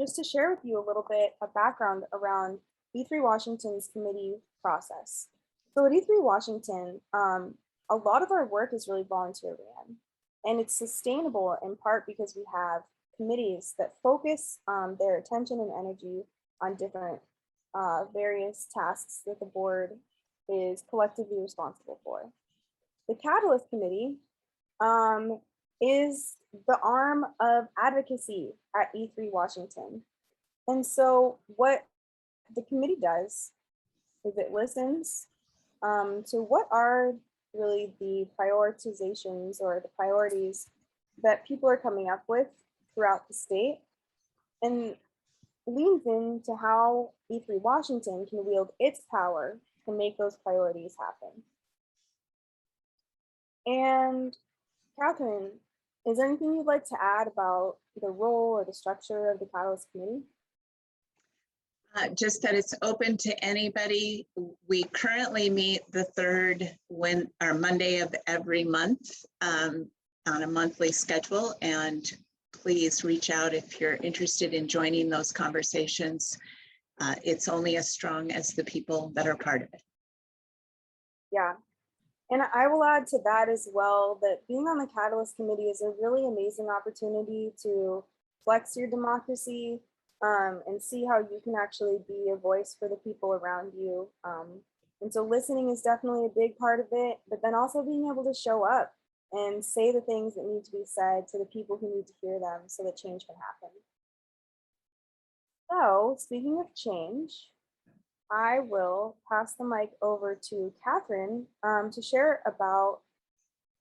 just to share with you a little bit of background around E3 Washington's committee process. So at E3 Washington, a lot of our work is really volunteer ran, and it's sustainable in part because we have committees that focus their attention and energy on different various tasks that the board is collectively responsible for. The Catalyst Committee is the arm of advocacy at E3 Washington. And so what the committee does is it listens to what are really the prioritizations or the priorities that people are coming up with throughout the state, and leans into how E3 Washington can wield its power to make those priorities happen. And Kathryn, is there anything you'd like to add about the role or the structure of the Catalyst Committee? Just that it's open to anybody. We currently meet the third Monday of every month on a monthly schedule, and please reach out if you're interested in joining those conversations. It's only as strong as the people that are part of it. Yeah, and I will add to that as well that being on the Catalyst Committee is a really amazing opportunity to flex your democracy and see how you can actually be a voice for the people around you. And so listening is definitely a big part of it, but then also being able to show up and say the things that need to be said to the people who need to hear them so that change can happen. So speaking of change, I will pass the mic over to Kathryn to share about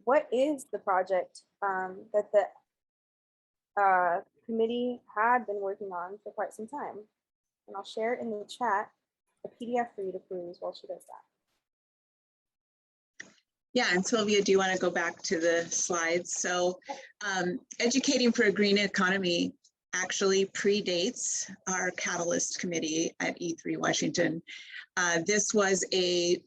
what is the project that the committee had been working on for quite some time. And I'll share in the chat a PDF for you to peruse while she does that. Yeah, and Sylvia, do you want to go back to the slides? So Educating for a Green Economy actually predates our Catalyst Committee at E3 Washington. This was a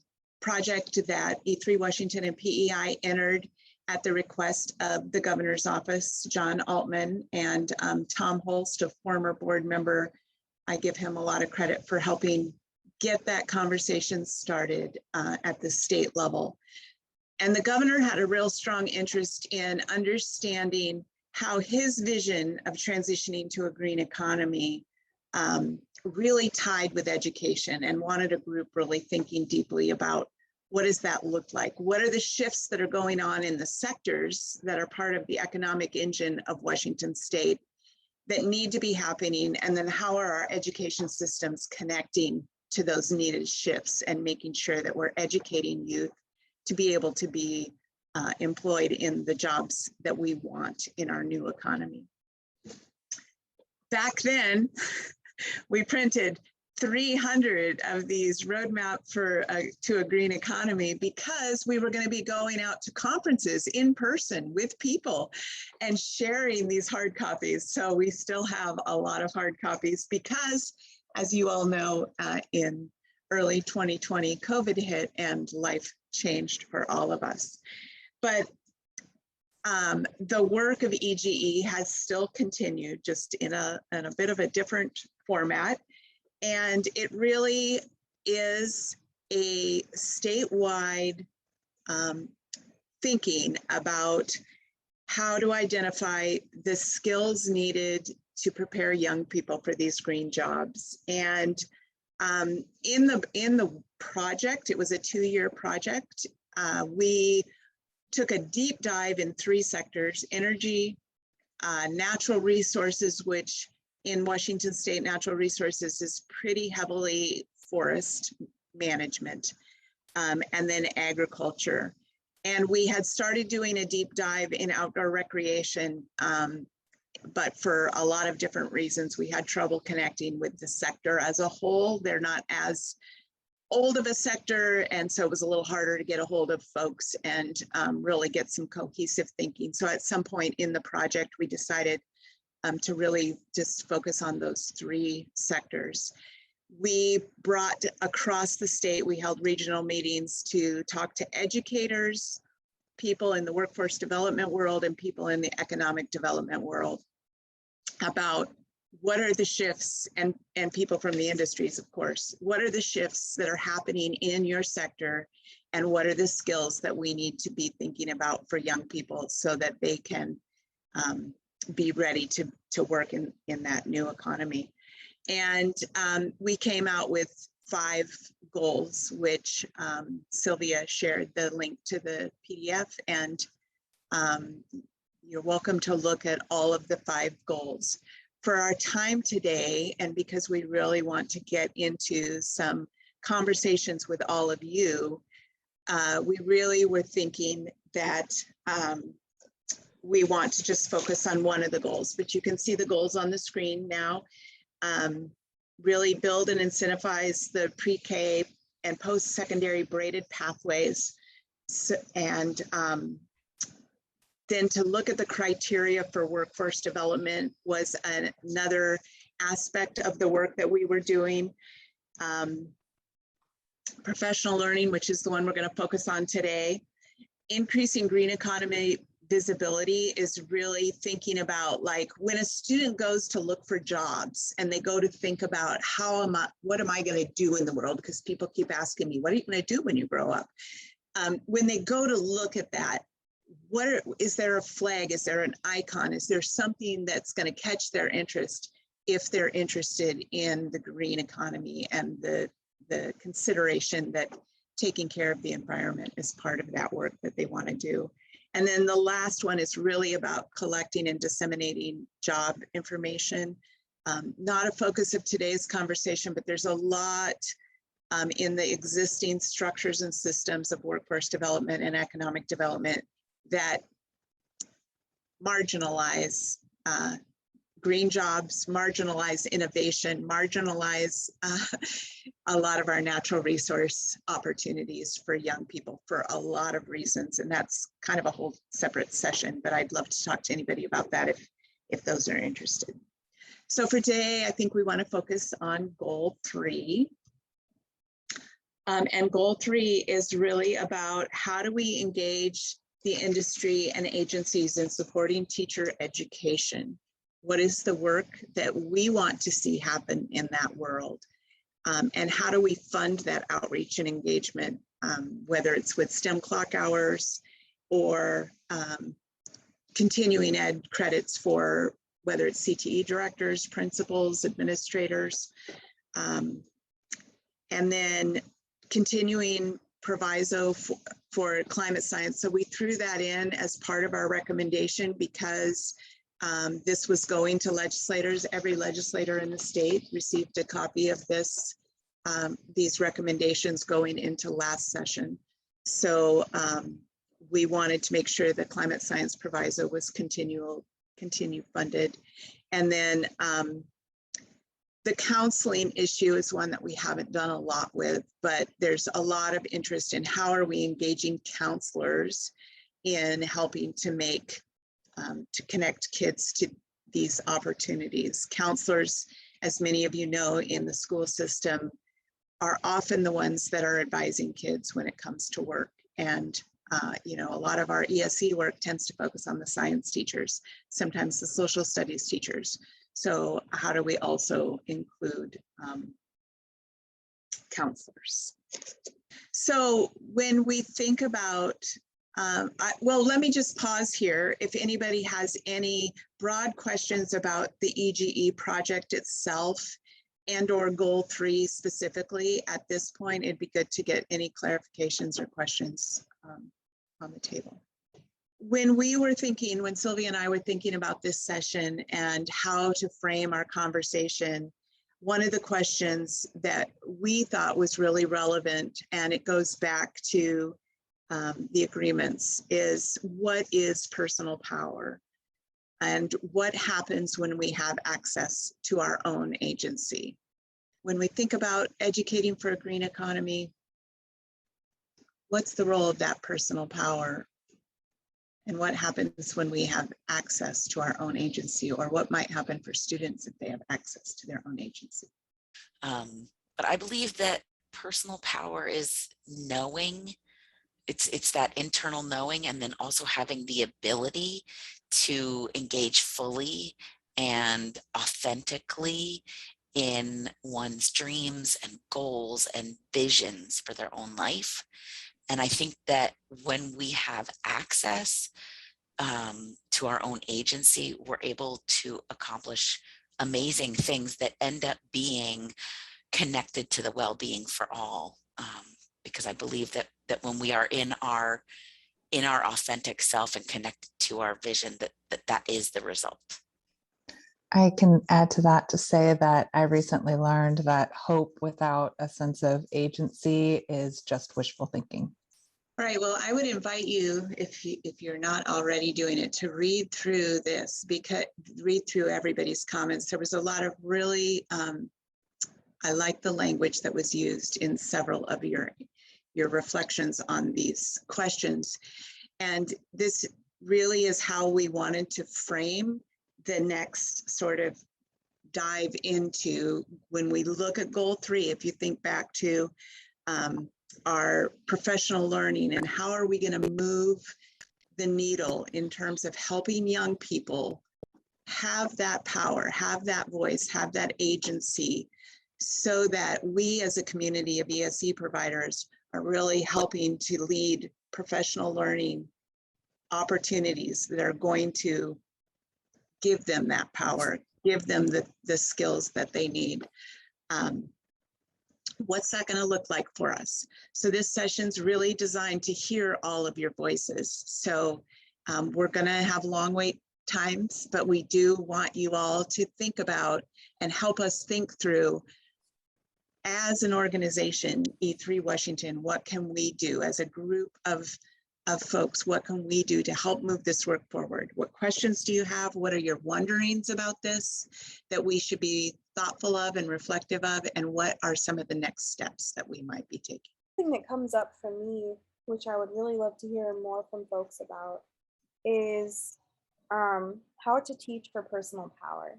project that E3 Washington and PEI entered at the request of the governor's office, John Altman, and Tom Holst, a former board member. I give him a lot of credit for helping get that conversation started at the state level. And the governor had a real strong interest in understanding how his vision of transitioning to a green economy really tied with education, and wanted a group really thinking deeply about what does that look like? What are the shifts that are going on in the sectors that are part of the economic engine of Washington State that need to be happening? And then how are our education systems connecting to those needed shifts and making sure that we're educating youth to be able to be employed in the jobs that we want in our new economy. Back then, we printed 300 of these roadmap to a green economy because we were going to be going out to conferences in person with people and sharing these hard copies. So we still have a lot of hard copies because, as you all know, in early 2020, COVID hit and life changed for all of us. But the work of EGE has still continued, just in a bit of a different format. And it really is a statewide thinking about how to identify the skills needed to prepare young people for these green jobs. And in the project, it was a 2-year project. We took a deep dive in 3 sectors: energy, natural resources, which in Washington State, natural resources is pretty heavily forest management, and then agriculture. And we had started doing a deep dive in outdoor recreation, but for a lot of different reasons, we had trouble connecting with the sector as a whole. They're not as old of a sector, and so it was a little harder to get a hold of folks and really get some cohesive thinking. So at some point in the project, we decided to really just focus on those 3 sectors. We brought across the state, we held regional meetings to talk to educators, people in the workforce development world, and people in the economic development world about what are the shifts, and people from the industries, of course, what are the shifts that are happening in your sector, and what are the skills that we need to be thinking about for young people so that they can be ready to work in that new economy. And we came out with 5 goals, which Sylvia shared the link to the PDF, and you're welcome to look at all of the 5 goals. For our time today, and because we really want to get into some conversations with all of you, we really were thinking that we want to just focus on one of the goals, but you can see the goals on the screen now. Really build and incentivize the pre-K and post-secondary braided pathways, and then to look at the criteria for workforce development was another aspect of the work that we were doing. Professional learning, which is the one we're going to focus on today. Increasing green economy visibility is really thinking about, like, when a student goes to look for jobs and they go to think about what am I going to do in the world? Because people keep asking me, what are you going to do when you grow up? When they go to look at that, is there a flag? Is there an icon? Is there something that's going to catch their interest if they're interested in the green economy and the consideration that taking care of the environment is part of that work that they want to do? And then the last one is really about collecting and disseminating job information. Not a focus of today's conversation, but there's a lot in the existing structures and systems of workforce development and economic development that marginalize green jobs, marginalize innovation, marginalize a lot of our natural resource opportunities for young people for a lot of reasons. And that's kind of a whole separate session, but I'd love to talk to anybody about that if those are interested. So for today, I think we want to focus on goal 3. And goal 3 is really about how do we engage the industry and agencies in supporting teacher education. What is the work that we want to see happen in that world? And how do we fund that outreach and engagement, whether it's with STEM clock hours or continuing ed credits for whether it's CTE directors, principals, administrators, and then continuing proviso for climate science. So we threw that in as part of our recommendation because this was going to legislators. Every legislator in the state received a copy of these recommendations going into last session. So we wanted to make sure the climate science proviso was continue funded. And then the counseling issue is one that we haven't done a lot with, but there's a lot of interest in how are we engaging counselors in helping to make to connect kids to these opportunities. Counselors, as many of you know, in the school system are often the ones that are advising kids when it comes to work. And you know, a lot of our ESE work tends to focus on the science teachers, sometimes the social studies teachers. So how do we also include counselors? So when we think about, well, let me just pause here. If anybody has any broad questions about the EGE project itself and or goal 3 specifically at this point, it'd be good to get any clarifications or questions on the table. When Sylvia and I were thinking about this session and how to frame our conversation, one of the questions that we thought was really relevant, and it goes back to the agreements, is what is personal power? And what happens when we have access to our own agency? When we think about educating for a green economy, what's the role of that personal power? And what happens when we have access to our own agency, or what might happen for students if they have access to their own agency? But I believe that personal power is knowing, it's that internal knowing, and then also having the ability to engage fully and authentically in one's dreams and goals and visions for their own life. And I think that when we have access to our own agency, we're able to accomplish amazing things that end up being connected to the well-being for all. Because I believe that when we are in our authentic self and connected to our vision, that is the result. I can add to that to say that I recently learned that hope without a sense of agency is just wishful thinking. All right, well, I would invite you, if you're not already doing it, to read through this, because read through everybody's comments. There was a lot of really, I like the language that was used in several of your reflections on these questions. And this really is how we wanted to frame the next sort of dive into when we look at goal 3. If you think back to our professional learning and how are we going to move the needle in terms of helping young people have that power, have that voice, have that agency, so that we as a community of ESE providers are really helping to lead professional learning opportunities that are going to give them that power, give them the skills that they need. What's that going to look like for us? So this session's really designed to hear all of your voices. So we're going to have long wait times, but we do want you all to think about and help us think through, as an organization, E3 Washington, what can we do as a group of folks? What can we do to help move this work forward? What questions do you have? What are your wonderings about this that we should be thoughtful of and reflective of? And what are some of the next steps that we might be taking? Thing that comes up for me, which I would really love to hear more from folks about, is how to teach for personal power.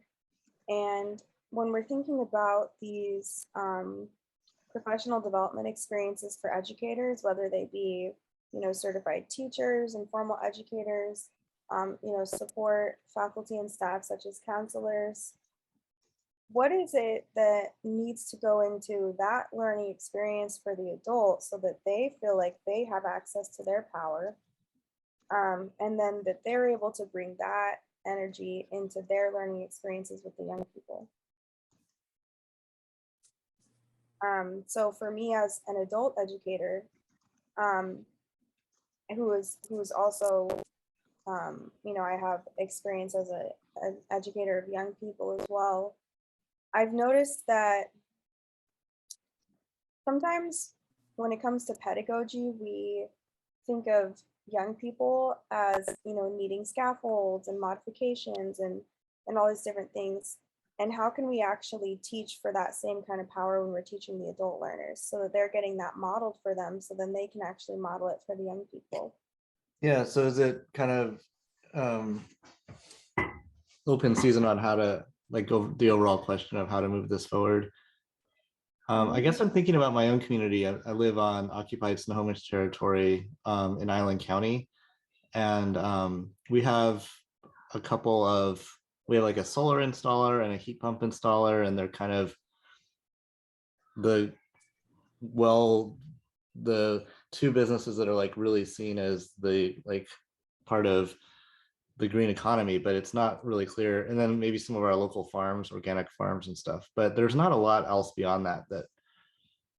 And when we're thinking about these professional development experiences for educators, whether they be, certified teachers, informal educators, support faculty and staff such as counselors, what is it that needs to go into that learning experience for the adult so that they feel like they have access to their power, and then that they're able to bring that energy into their learning experiences with the young people? So for me as an adult educator, who is also, I have experience as an educator of young people as well. I've noticed that sometimes when it comes to pedagogy, we think of young people as, needing scaffolds and modifications and all these different things. And how can we actually teach for that same kind of power when we're teaching the adult learners, so that they're getting that modeled for them, so then they can actually model it for the young people? Yeah, so is it kind of open season on how to go the overall question of how to move this forward? I guess I'm thinking about my own community. I live on occupied Snohomish territory in Island County, and we have we have like a solar installer and a heat pump installer, and they're kind of the two businesses that are like really seen as the part of the green economy, but it's not really clear. And then maybe some of our local farms, organic farms and stuff, but there's not a lot else beyond that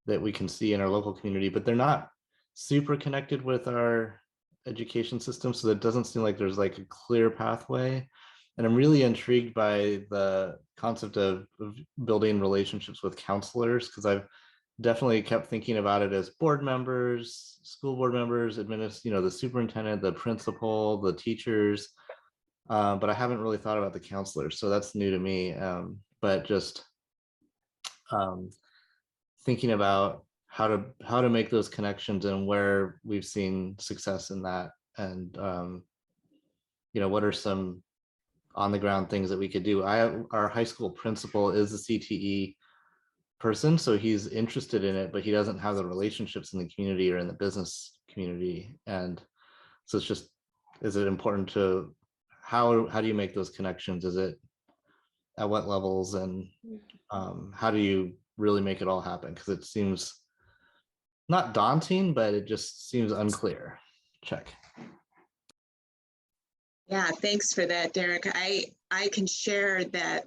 we can see in our local community, but they're not super connected with our education system. So that doesn't seem like there's like a clear pathway. And I'm really intrigued by the concept of building relationships with counselors, because I've definitely kept thinking about it as board members, school board members, the superintendent, the principal, the teachers, but I haven't really thought about the counselors. So that's new to me. But just thinking about how to make those connections and where we've seen success in that, and what are some on the ground things that we could do. Our high school principal is a CTE person, so he's interested in it, but he doesn't have the relationships in the community or in the business community. And so it's just, is it important to how do you make those connections? Is it at what levels, and how do you really make it all happen? Because it seems not daunting, but it just seems unclear. Check. Yeah, thanks for that, Derek. I can share that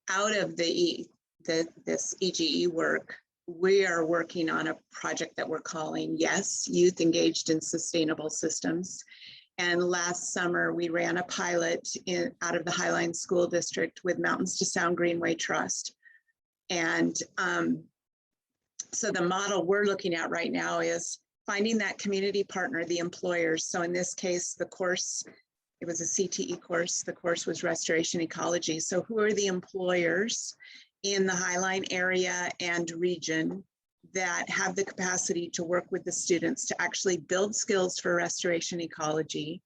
out of this EGE work, we are working on a project that we're calling Yes, Youth Engaged in Sustainable Systems. And last summer, we ran a pilot out of the Highline School District with Mountains to Sound Greenway Trust. And so the model we're looking at right now is finding that community partner, the employers. So in this case, the course, it was a CTE course. The course was Restoration Ecology. So who are the employers in the Highline area and region that have the capacity to work with the students to actually build skills for restoration ecology,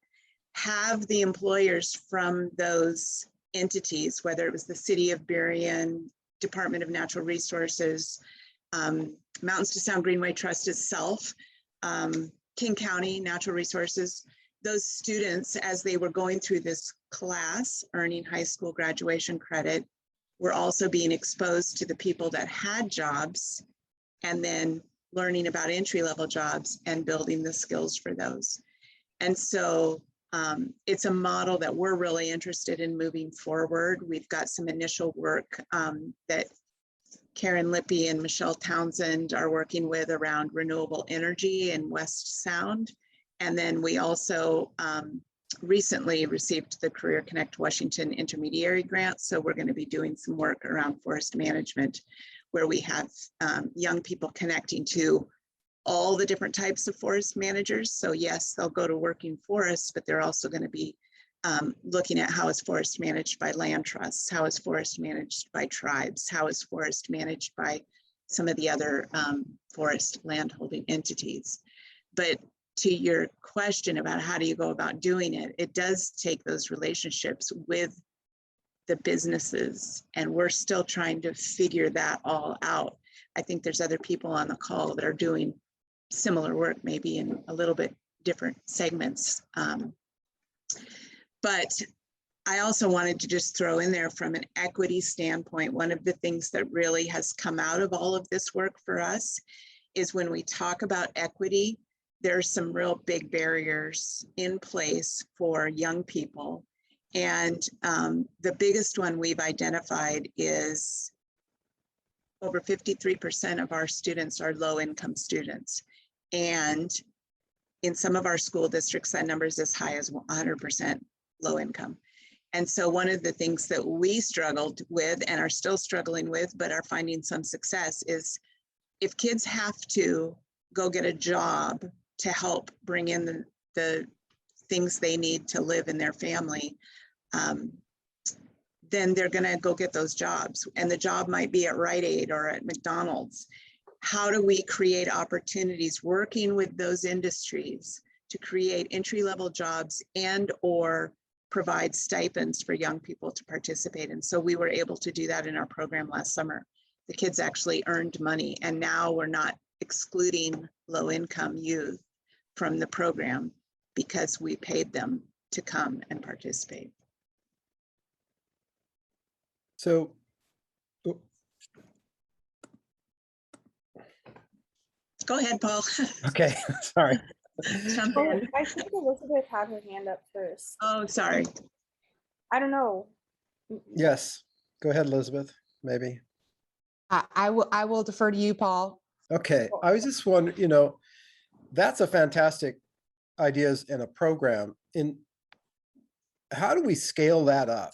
have the employers from those entities, whether it was the City of Berrien, Department of Natural Resources, Mountains to Sound Greenway Trust itself, King County Natural Resources, those students, as they were going through this class, earning high school graduation credit, were also being exposed to the people that had jobs, and then learning about entry-level jobs and building the skills for those. And so it's a model that we're really interested in moving forward. We've got some initial work that Karen Lippy and Michelle Townsend are working with around renewable energy in West Sound. And then we also recently received the Career Connect Washington intermediary grant. So we're going to be doing some work around forest management, where we have young people connecting to all the different types of forest managers. So yes, they'll go to working forests, but they're also going to be looking at how is forest managed by land trusts, how is forest managed by tribes, how is forest managed by some of the other forest landholding entities. But to your question about how do you go about doing it, it does take those relationships with the businesses, and we're still trying to figure that all out. I think there's other people on the call that are doing similar work, maybe in a little bit different segments. But I also wanted to just throw in there, from an equity standpoint, one of the things that really has come out of all of this work for us is when we talk about equity, there's some real big barriers in place for young people. And the biggest one we've identified is over 53% of our students are low-income students. And in some of our school districts, that number is as high as 100% low income. And so one of the things that we struggled with and are still struggling with, but are finding some success, is if kids have to go get a job to help bring in the things they need to live in their family, then they're going to go get those jobs. And the job might be at Rite Aid or at McDonald's. How do we create opportunities working with those industries to create entry-level jobs and or provide stipends for young people to participate in? So we were able to do that in our program last summer. The kids actually earned money, and now we're not excluding low-income youth from the program because we paid them to come and participate. So, go ahead, Paul. okay, sorry. Jump Oh, in. I think Elizabeth had her hand up first. Oh, sorry. I don't know. Yes, go ahead, Elizabeth, maybe. I will defer to you, Paul. Okay, I was just wondering, you know, that's a fantastic ideas in a program. In how do we scale that up?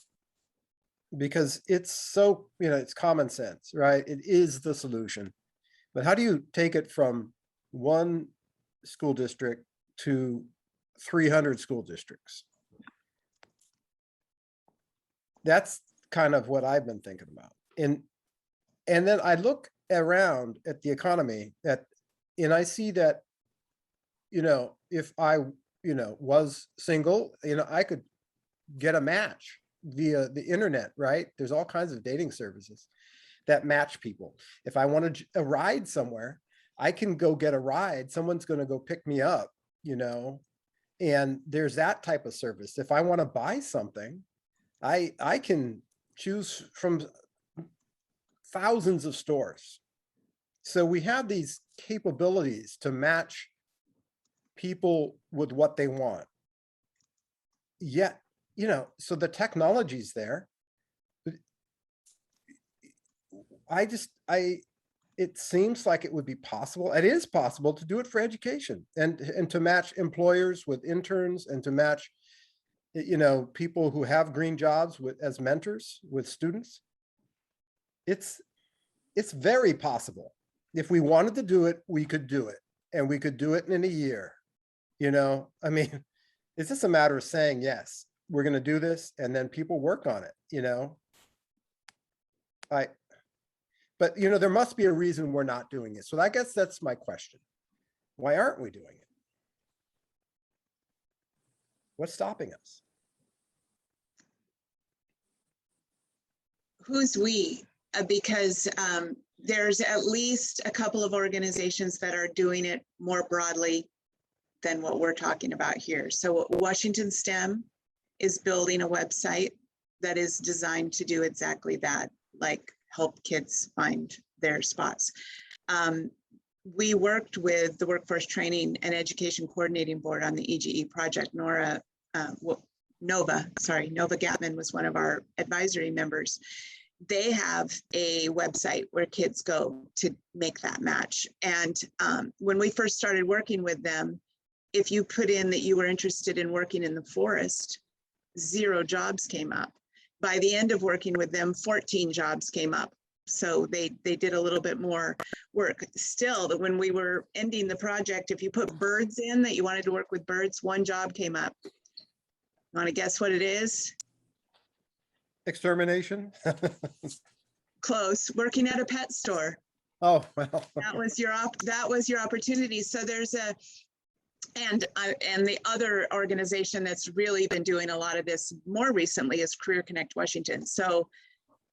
Because it's so, you know, it's common sense, right? It is the solution. But how do you take it from one school district to 300 school districts? That's kind of what I've been thinking about. And then I look around at the economy and I see that, you know, if I, you know, was single, you know, I could get a match via the internet, right? There's all kinds of dating services that match people. If I wanted a ride somewhere, I can go get a ride. Someone's going to go pick me up, you know, and there's that type of service. If I want to buy something, I can choose from thousands of stores. So we have these capabilities to match people with what they want. Yet, you know, so the technology's there. But it seems like it would be possible. It is possible to do it for education and to match employers with interns and to match, you know, people who have green jobs as mentors with students. It's very possible. If we wanted to do it, we could do it, and we could do it in a year. You know, I mean, it's just a matter of saying, yes, we're going to do this, and then people work on it, you know. But, you know, there must be a reason we're not doing it. So I guess that's my question. Why aren't we doing it? What's stopping us? Who's we? Because there's at least a couple of organizations that are doing it more broadly than what we're talking about here. So Washington STEM is building a website that is designed to do exactly that, like help kids find their spots. We worked with the Workforce Training and Education Coordinating Board on the EGE project. Nova Gatman was one of our advisory members. They have a website where kids go to make that match. And when we first started working with them, if you put in that you were interested in working in the forest, 0 jobs came up. By the end of working with them, 14 jobs came up. So they did a little bit more work. Still, that when we were ending the project, if you put birds in that you wanted to work with birds, 1 job came up. Want to guess what it is? Extermination? Close. Working at a pet store. Oh, well. That was your opportunity. So there's and the other organization that's really been doing a lot of this more recently is Career Connect Washington. So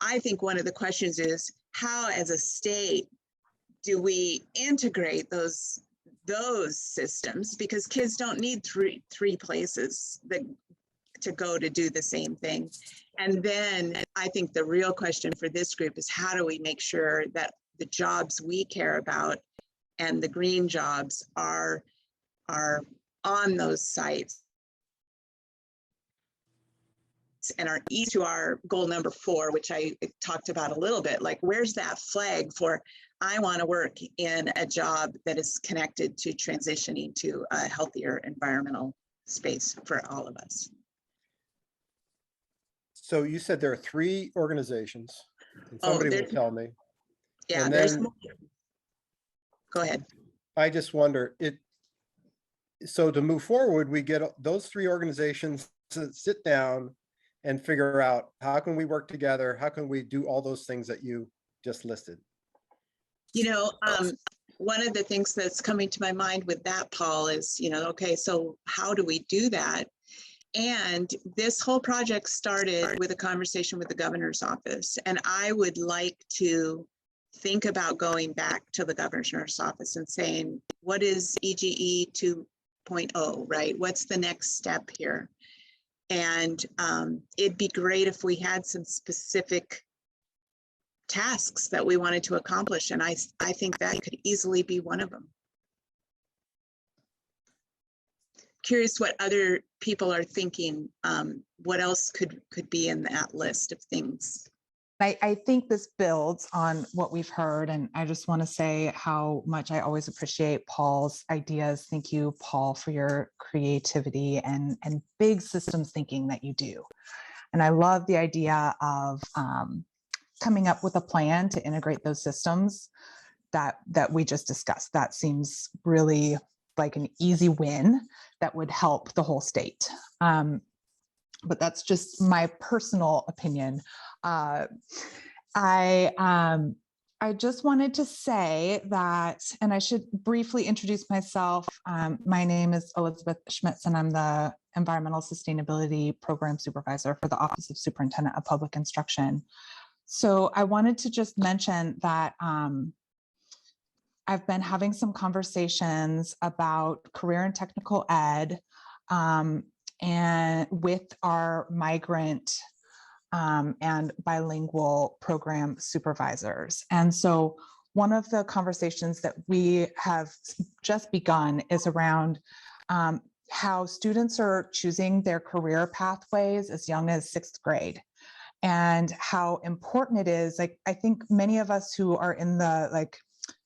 I think one of the questions is, how as a state do we integrate those systems? Because kids don't need three places to go to do the same thing. And then I think the real question for this group is, how do we make sure that the jobs we care about and the green jobs are on those sites and are easy to our goal number 4, which I talked about a little bit, like where's that flag for, I want to work in a job that is connected to transitioning to a healthier environmental space for all of us. So you said there are 3 organizations, and somebody will tell me. Yeah, and there's then, more. Go ahead. I just wonder, so to move forward, we get those 3 organizations to sit down and figure out, how can we work together? How can we do all those things that you just listed? You know, one of the things that's coming to my mind with that, Paul, is, you know, okay, so how do we do that? And this whole project started with a conversation with the governor's office. And I would like to think about going back to the governor's office and saying, what is EGE 2.0, right? What's the next step here? And it'd be great if we had some specific tasks that we wanted to accomplish. And I think that could easily be one of them. Curious what other people are thinking. What else could be in that list of things? I think this builds on what we've heard, and I just want to say how much I always appreciate Paul's ideas. Thank you, Paul, for your creativity and big systems thinking that you do. And I love the idea of coming up with a plan to integrate those systems that we just discussed. That seems really like an easy win that would help the whole state. But that's just my personal opinion. I just wanted to say that, and I should briefly introduce myself. My name is Elizabeth Schmitz, and I'm the Environmental Sustainability Program Supervisor for the Office of Superintendent of Public Instruction. So I wanted to just mention that I've been having some conversations about career and technical ed and with our migrant and bilingual program supervisors. And so one of the conversations that we have just begun is around how students are choosing their career pathways as young as 6th grade, and how important it is. Like, I think many of us who are in the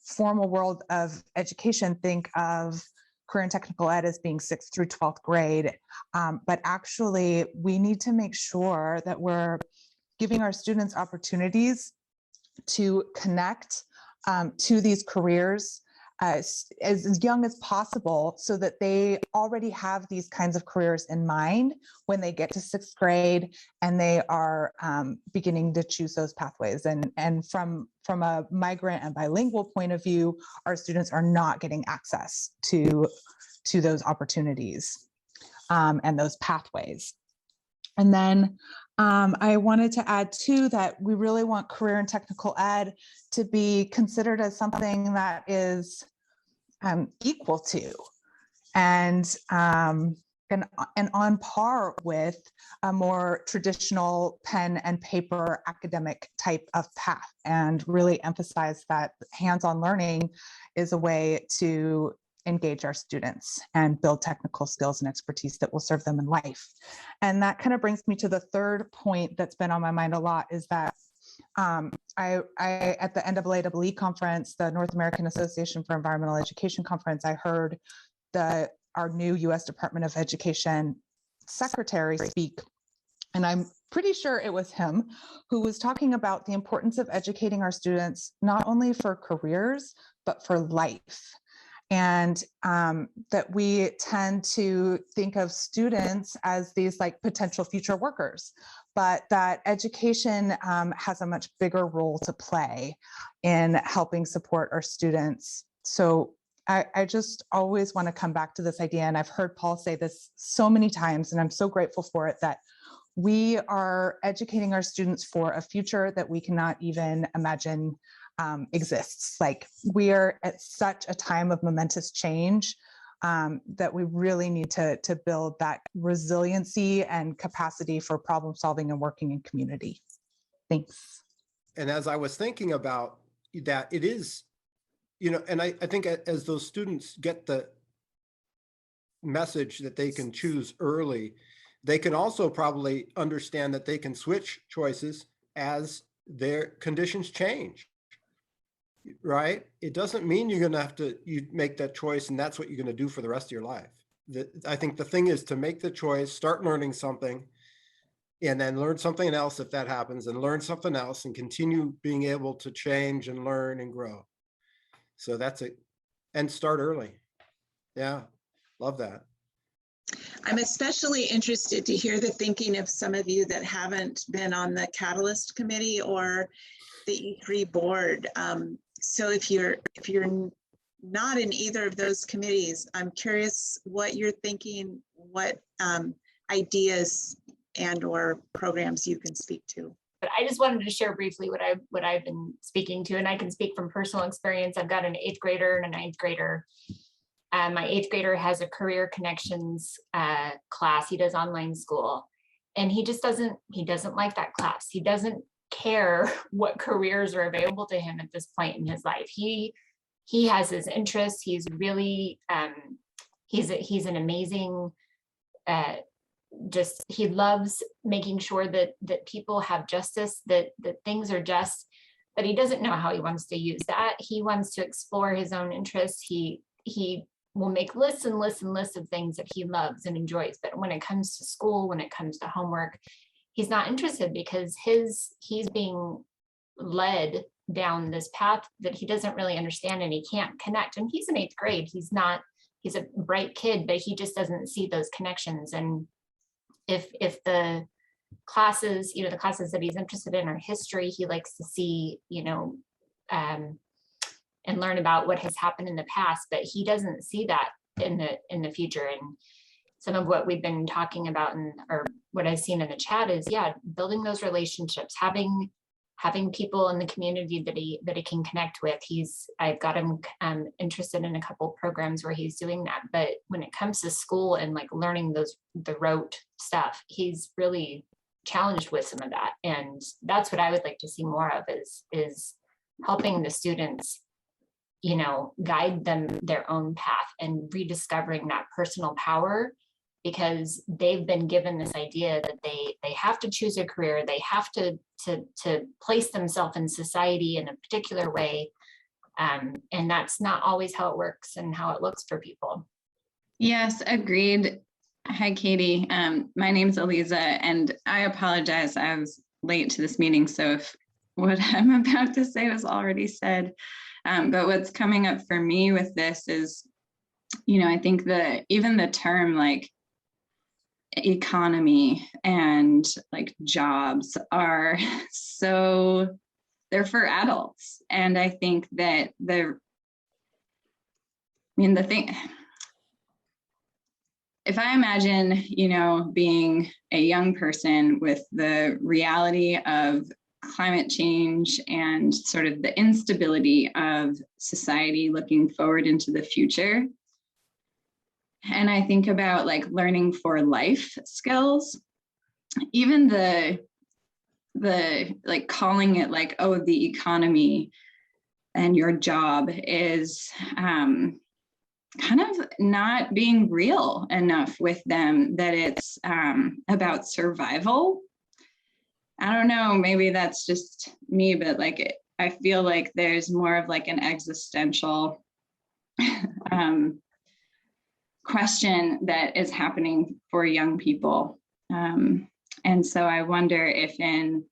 formal world of education think of career and technical ed as being 6th through 12th grade. But actually, we need to make sure that we're giving our students opportunities to connect to these careers as young as possible, so that they already have these kinds of careers in mind when they get to 6th grade and they are beginning to choose those pathways. And from a migrant and bilingual point of view, our students are not getting access to those opportunities and those pathways. And then I wanted to add too that we really want career and technical ed to be considered as something that is equal to and on par with a more traditional pen and paper academic type of path, and really emphasize that hands-on learning is a way to engage our students and build technical skills and expertise that will serve them in life. And that kind of brings me to the third point that's been on my mind a lot, is that I at the NAAE conference, the North American Association for Environmental Education conference, I heard our new U.S. Department of Education secretary speak, and I'm pretty sure it was him who was talking about the importance of educating our students, not only for careers, but for life. And that we tend to think of students as these potential future workers, but that education has a much bigger role to play in helping support our students. So I just always want to come back to this idea, and I've heard Paul say this so many times, and I'm so grateful for it, that we are educating our students for a future that we cannot even imagine exists. We are at such a time of momentous change that we really need to build that resiliency and capacity for problem solving and working in community. Thanks. And as I was thinking about that, it is, and I think as those students get the message that they can choose early, they can also probably understand that they can switch choices as their conditions change. Right? It doesn't mean you're going to have to make that choice and that's what you're going to do for the rest of your life. I think the thing is to make the choice, start learning something, and then learn something else if that happens, and learn something else, and continue being able to change and learn and grow. So that's it. And start early. Yeah, love that. I'm especially interested to hear the thinking of some of you that haven't been on the Catalyst Committee or the E3 board. So if you're not in either of those committees, I'm curious what you're thinking, what ideas and or programs you can speak to. But I just wanted to share briefly what I've been speaking to, and I can speak from personal experience. I've got an 8th grader and a 9th grader. My 8th grader has a career connections class. He does online school, and he doesn't like that class. He doesn't care what careers are available to him at this point in his life. He has his interests. He's really he's an amazing he loves making sure that people have justice, that things are just, but he doesn't know how he wants to use that. He wants to explore his own interests. He will make lists and lists and lists of things that he loves and enjoys, but when it comes to school, when it comes to homework, he's not interested, because he's being led down this path that he doesn't really understand, and he can't connect. And he's in 8th grade. He's a bright kid, but he just doesn't see those connections. And if the classes, the classes that he's interested in are history, he likes to see, and learn about what has happened in the past, but he doesn't see that in the future. And some of what we've been talking about, or what I've seen in the chat, is building those relationships, having people in the community that he can connect with. I've got him interested in a couple of programs where he's doing that. But when it comes to school and learning the rote stuff, he's really challenged with some of that. And that's what I would like to see more of, is helping the students, you know, guide them their own path and rediscovering that personal power, because they've been given this idea that they have to choose a career, they have to place themselves in society in a particular way. And that's not always how it works and how it looks for people. Yes, agreed. Hi, Katie. My name's Eliza, and I apologize. I was late to this meeting, so if what I'm about to say was already said. But what's coming up for me with this is, you know, I think even the term like economy and like jobs are they're for adults. And I think that if I imagine, you know, being a young person with the reality of climate change and sort of the instability of society looking forward into the future, and I think about like learning for life skills, even the like calling it like, oh, the economy and your job is kind of not being real enough with them, that it's about survival. I don't know, maybe that's just me, but like I feel like there's more of like an existential question that is happening for young people. And so I wonder if in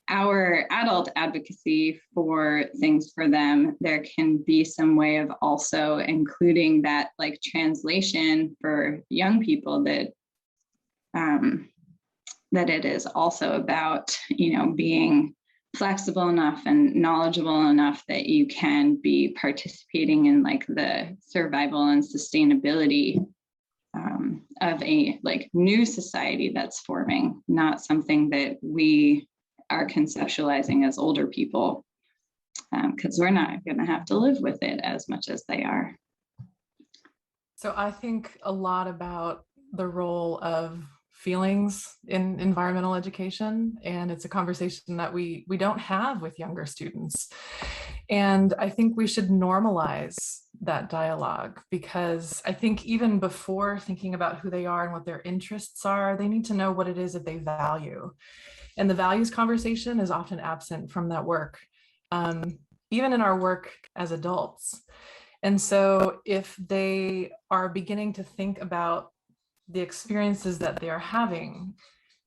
our adult advocacy for things for them, there can be some way of also including that like translation for young people, that that it is also about, you know, being flexible enough and knowledgeable enough that you can be participating in like the survival and sustainability of a like new society that's forming, not something that we are conceptualizing as older people, because we're not going to have to live with it as much as they are. So I think a lot about the role of feelings in environmental education, and it's a conversation that we don't have with younger students. And I think we should normalize that dialogue, because I think even before thinking about who they are and what their interests are, they need to know what it is that they value. And the values conversation is often absent from that work, even in our work as adults. And so if they are beginning to think about the experiences that they are having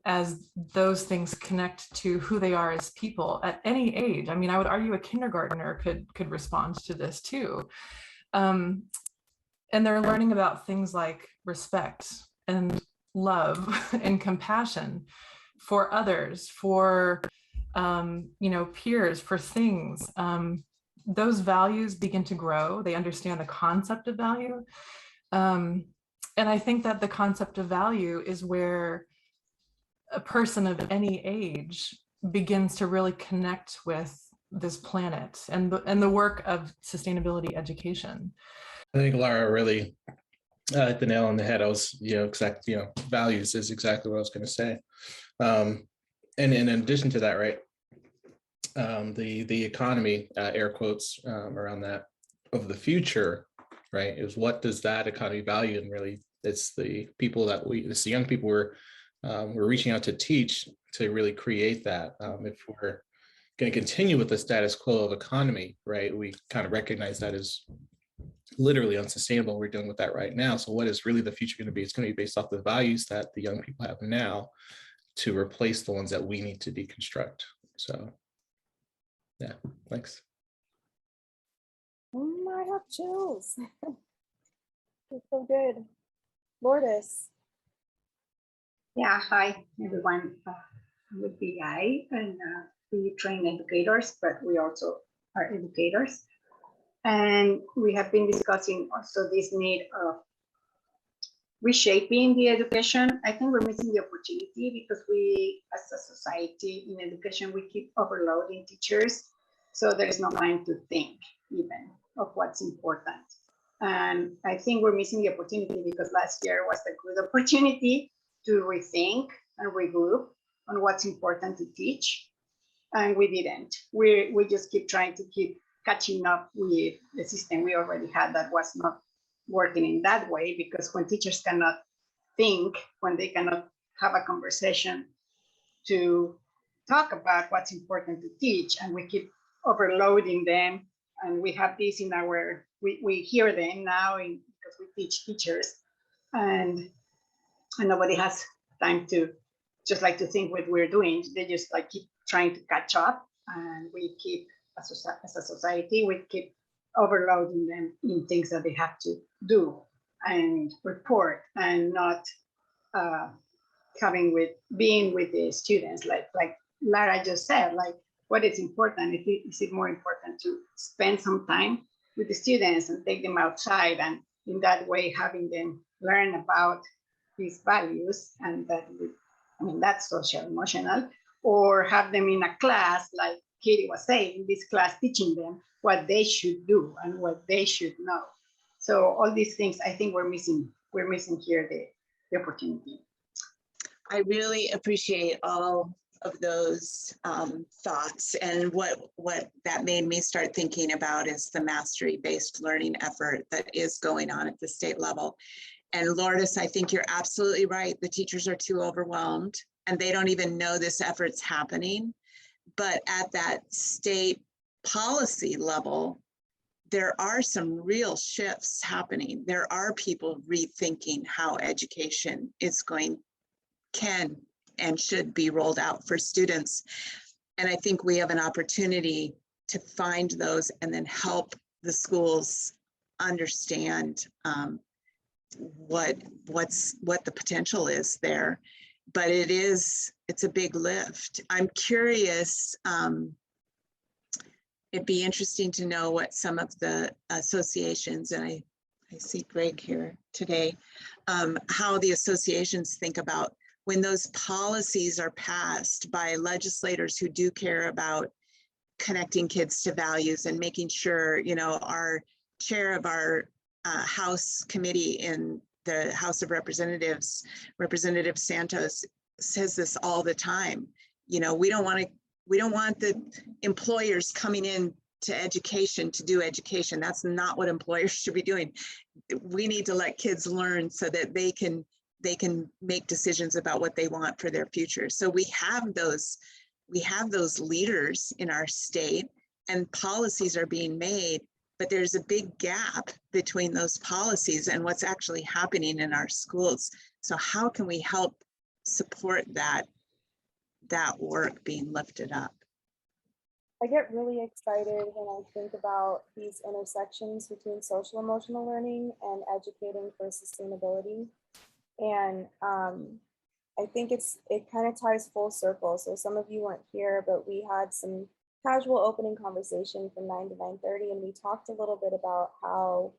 as those things connect to who they are as people at any age, I mean, I would argue a kindergartner could respond to this too. And they're learning about things like respect and love and compassion for others, for you know, peers, for things. Those values begin to grow. They understand the concept of value. And I think that the concept of value is where a person of any age begins to really connect with this planet and the work of sustainability education. I think Lara really hit the nail on the head. I was, values is exactly what I was going to say. And in addition to that, right, the economy, air quotes around that, of the future, right, is what does that economy value? And really, it's the people it's the young people we're reaching out to teach to really create that. If we're going to continue with the status quo of economy, right, we kind of recognize that as literally unsustainable. We're dealing with that right now. So what is really the future going to be? It's going to be based off the values that the young people have now to replace the ones that we need to deconstruct. So yeah, thanks. I have chills. It's so good. Lourdes. Yeah, hi everyone. I'm with PEI, and we train educators, but we also are educators. And we have been discussing also this need of reshaping the education. I think we're missing the opportunity because we, as a society in education, we keep overloading teachers. So there is no time to think even of what's important. And I think we're missing the opportunity because last year was a good opportunity to rethink and regroup on what's important to teach, and we didn't. We just keep trying to keep catching up with the system we already had that was not working in that way, because when teachers cannot think, when they cannot have a conversation to talk about what's important to teach, and we keep overloading them, and we have this in our, we hear them now because we teach teachers, and nobody has time to just like to think what we're doing. They just like keep trying to catch up, and we keep, as a society, we keep overloading them in things that they have to do and report, and not being with the students, like Lara just said, like what is important. Is it more important to spend some time with the students and take them outside, and in that way having them learn about these values, and that, I mean, that's social emotional, or have them in a class, like Katie was saying, this class teaching them what they should do and what they should know. So all these things, I think we're missing here the opportunity. I really appreciate all of those thoughts, and what that made me start thinking about is the mastery-based learning effort that is going on at the state level. And Lourdes, I think you're absolutely right. The teachers are too overwhelmed, and they don't even know this effort's happening. But at that state policy level, there are some real shifts happening. There are people rethinking how education can and should be rolled out for students. And I think we have an opportunity to find those and then help the schools understand what the potential is there. But it's a big lift. I'm curious, it'd be interesting to know what some of the associations, and I see Greg here today, how the associations think about when those policies are passed by legislators who do care about connecting kids to values and making sure, our chair of our House committee in the House of Representatives, Representative Santos, says this all the time. We don't want the employers coming in to education to do education. That's not what employers should be doing. We need to let kids learn so that they can make decisions about what they want for their future. So we have those leaders in our state, and policies are being made, but there's a big gap between those policies and what's actually happening in our schools. So how can we help support that work being lifted up? I get really excited when I think about these intersections between social emotional learning and educating for sustainability. And I think it kind of ties full circle. So some of you weren't here, but we had some casual opening conversation from 9 to 9:30, and we talked a little bit about how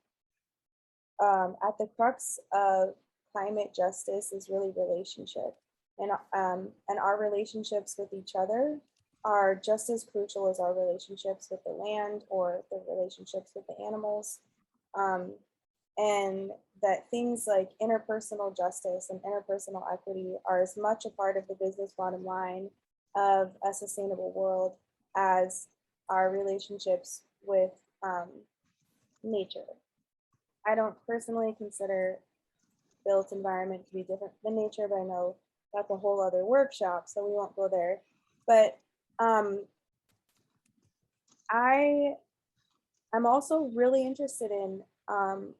at the crux of climate justice is really relationship, and our relationships with each other are just as crucial as our relationships with the land or the relationships with the animals. And that things like interpersonal justice and interpersonal equity are as much a part of the business bottom line of a sustainable world as our relationships with nature. I don't personally consider built environment to be different than nature, but I know that's a whole other workshop, so we won't go there. But I'm also really interested in, and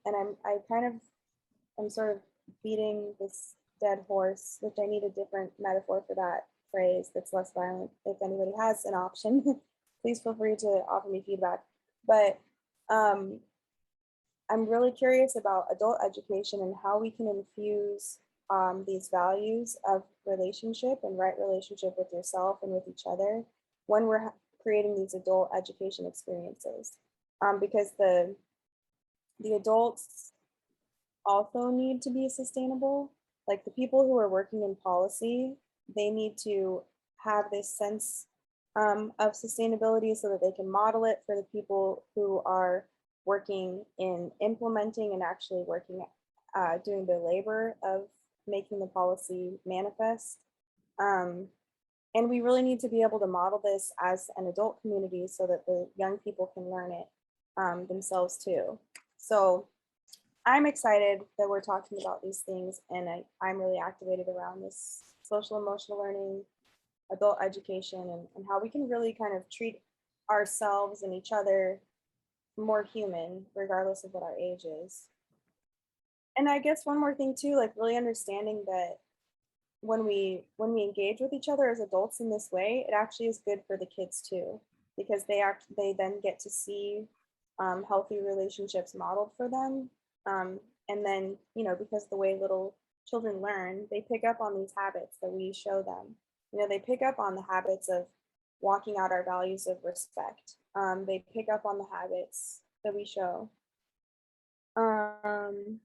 I'm sort of beating this dead horse, which I need a different metaphor for that phrase that's less violent. If anybody has an option, please feel free to offer me feedback. But I'm really curious about adult education and how we can infuse these values of relationship and right relationship with yourself and with each other when we're creating these adult education experiences. Because the adults also need to be sustainable. Like the people who are working in policy, they need to have this sense of sustainability so that they can model it for the people who are working in implementing and actually working, doing the labor of making the policy manifest. And we really need to be able to model this as an adult community so that the young people can learn it themselves too. So I'm excited that we're talking about these things, and I'm really activated around this social emotional learning, adult education, and how we can really kind of treat ourselves and each other more human, regardless of what our age is. And I guess one more thing too, like really understanding that when we engage with each other as adults in this way, it actually is good for the kids too, because they then get to see healthy relationships modeled for them. And then, you know, because the way little children learn, they pick up on these habits that we show them. You know, they pick up on the habits of walking out our values of respect. They pick up on the habits that we show. Can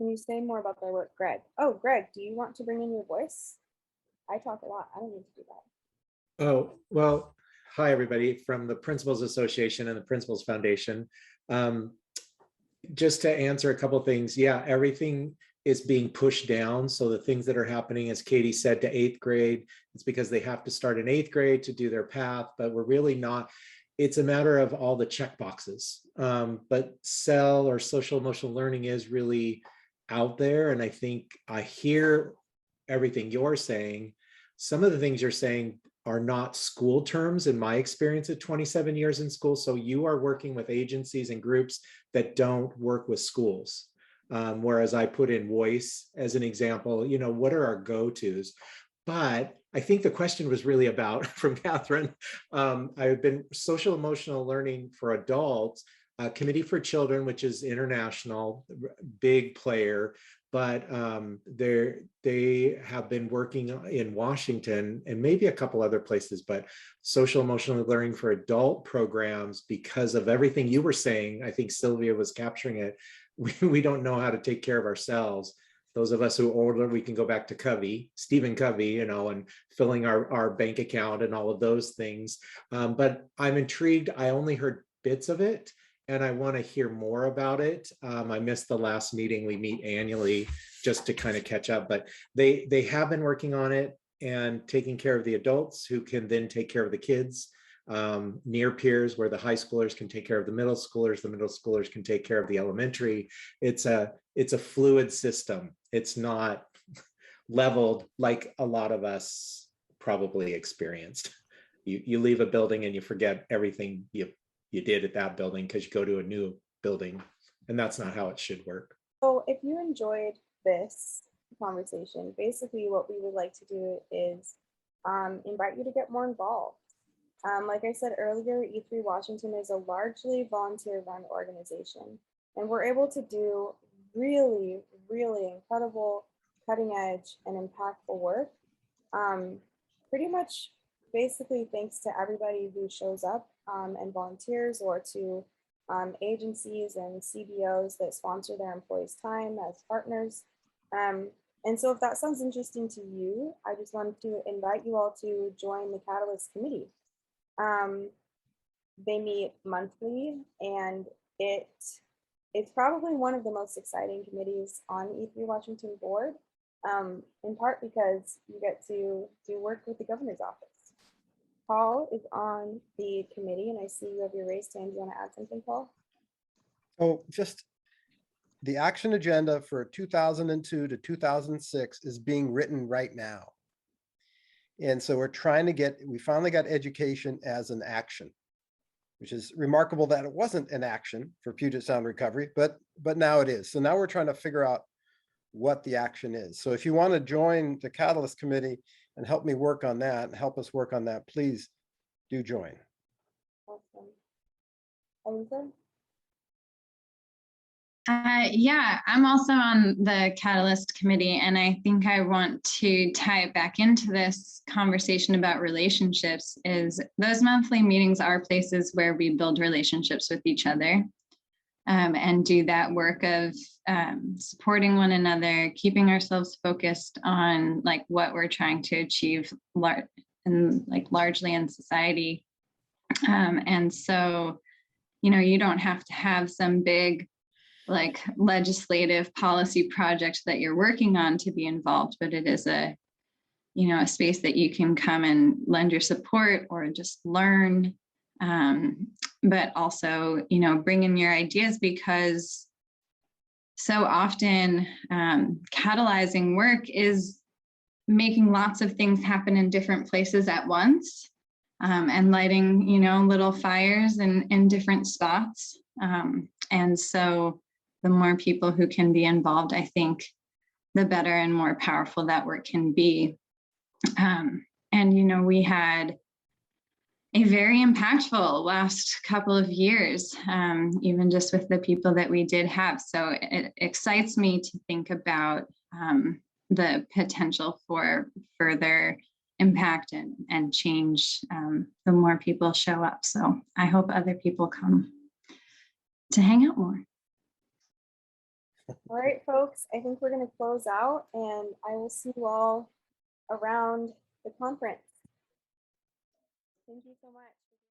you say more about their work, Greg? Oh, Greg, do you want to bring in your voice? I talk a lot. I don't need to do that. Oh, well, hi, everybody from the Principals Association and the Principals Foundation. Just to answer a couple of things. Yeah, everything is being pushed down. So the things that are happening, as Katie said, to 8th grade, it's because they have to start in 8th grade to do their path, but we're really not. It's a matter of all the check boxes. But SEL or social emotional learning is really out there. And I think I hear everything you're saying. Some of the things you're saying are not school terms in my experience at 27 years in school. So you are working with agencies and groups that don't work with schools. Whereas I put in voice as an example, you know, what are our go-tos? But I think the question was really about, from Kathryn, I've been social emotional learning for adults, Committee for Children, which is international, big player, but they have been working in Washington and maybe a couple other places, but social emotional learning for adult programs, because of everything you were saying, I think Sylvia was capturing it. We don't know how to take care of ourselves. Those of us who are older, we can go back to Covey, Stephen Covey, you know, and filling our bank account and all of those things. But I'm intrigued. I only heard bits of it, and I want to hear more about it. I missed the last meeting. We meet annually just to kind of catch up, but they have been working on it and taking care of the adults who can then take care of the kids. Near peers, where the high schoolers can take care of the middle schoolers can take care of the elementary. It's a fluid system. It's not leveled like a lot of us probably experienced. You leave a building and you forget everything you did at that building because you go to a new building, and that's not how it should work. So if you enjoyed this conversation, basically what we would like to do is invite you to get more involved. Like I said earlier, E3 Washington is a largely volunteer-run organization, and we're able to do really, really incredible, cutting-edge, and impactful work. Pretty much, basically, thanks to everybody who shows up and volunteers, or to agencies and CBOs that sponsor their employees' time as partners. And so if that sounds interesting to you, I just wanted to invite you all to join the Catalyst Committee. They meet monthly, and it's probably one of the most exciting committees on E3 Washington board, in part because you get to do work with the governor's office. Paul is on the committee, and I see you have your raised hand. Do you want to add something, Paul? Oh, just the action agenda for 2002 to 2006 is being written right now. And so we're trying to we finally got education as an action, which is remarkable that it wasn't an action for Puget Sound recovery, but now it is. So now we're trying to figure out what the action is. So if you want to join the Catalyst Committee and help me work on that, and help us work on that, please do join. Awesome. Elisa? Yeah, I'm also on the Catalyst Committee, and I think I want to tie it back into this conversation about relationships. Is those monthly meetings are places where we build relationships with each other, and do that work of supporting one another, keeping ourselves focused on like what we're trying to achieve largely in society. And so, you know, you don't have to have some big like legislative policy project that you're working on to be involved, but it is a a space that you can come and lend your support or just learn, but also, bring in your ideas, because so often catalyzing work is making lots of things happen in different places at once, and lighting, little fires in different spots. And so the more people who can be involved, I think the better and more powerful that work can be. And, we had a very impactful last couple of years, even just with the people that we did have. So it excites me to think about the potential for further impact and change the more people show up. So I hope other people come to hang out more. All right, folks, I think we're going to close out, and I will see you all around the conference. Thank you so much.